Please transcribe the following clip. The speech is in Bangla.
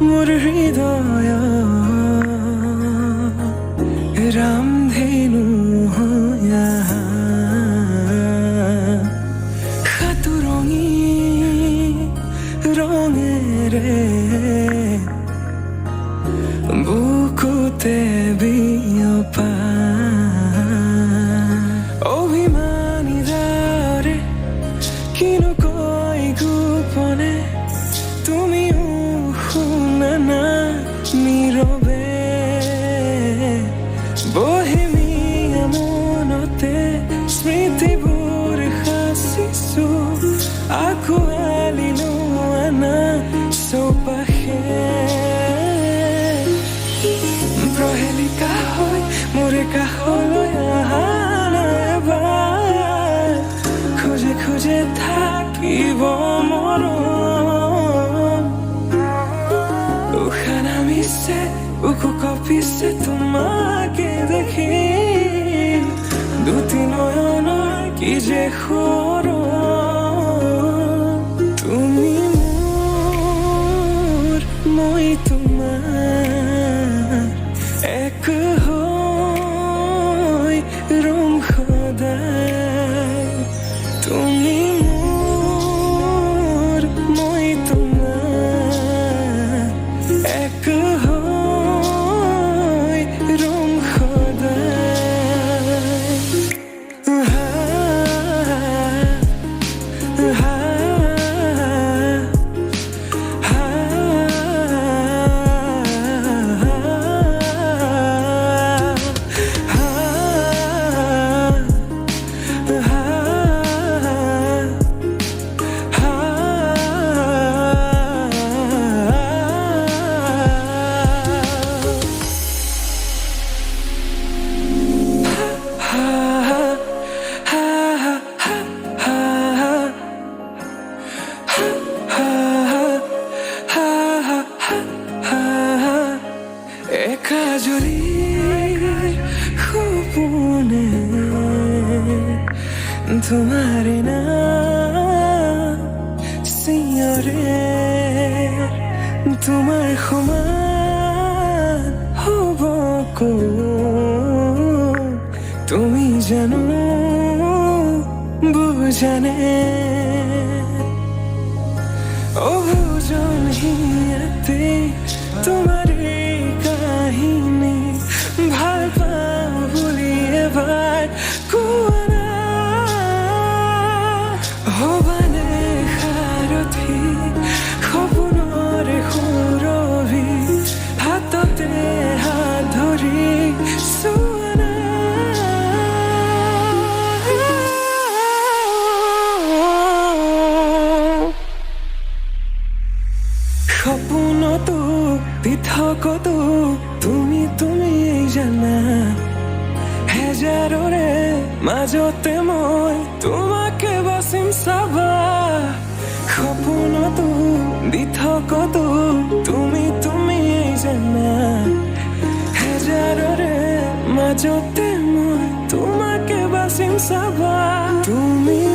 মোর হৃদয় রামধেনু হইয়া খাতুরঙি রঙেরে বুকুতে বিয়পা অভিমানী দারে কিনো কই গোপনে তুমি শুনা না নীরবে বহেমিয়া মনতে স্মৃতিবোৰ সাঁচিছো আঁকোৱালি লোৱা চৌপাশে প্ৰহেলিকা হৈ মোৰ কাষলৈ অহা এবাৰ খোজে খোজে থাকিব মৰম উশাহ নামিছে বুকু কঁপিছে তোমাকে দেখি দুটি নয়নৰ কি যে তুমি মোৰ মই তোমাৰ এক হৈ ৰম সদায় তুমি মোৰ মই তোমাৰ এক হৈ ৰম সদায় একাজলি সপোনে তোমার নাম চিঞৰে তোমাৰ সমান হ'ব কোন তুমি জানো বুজানে অবুজন হিয়াতে তোমাৰ কাহিনী ভাল পাওঁ বুলি এবাৰ কোৱা না হবানে সাৰথি সপোনৰে সুৰভি হাততে হাত ধৰি চোৱা না সপোনতো পৃথকতো তুমি জানা হেজাৰৰে মাজতে মই তোমাকে বাচিম চাবা সপোনতো পৃথকতো তুমি জানা হেজাৰৰে মাজতে মই তোমাকে বাচিম চাবা তুমি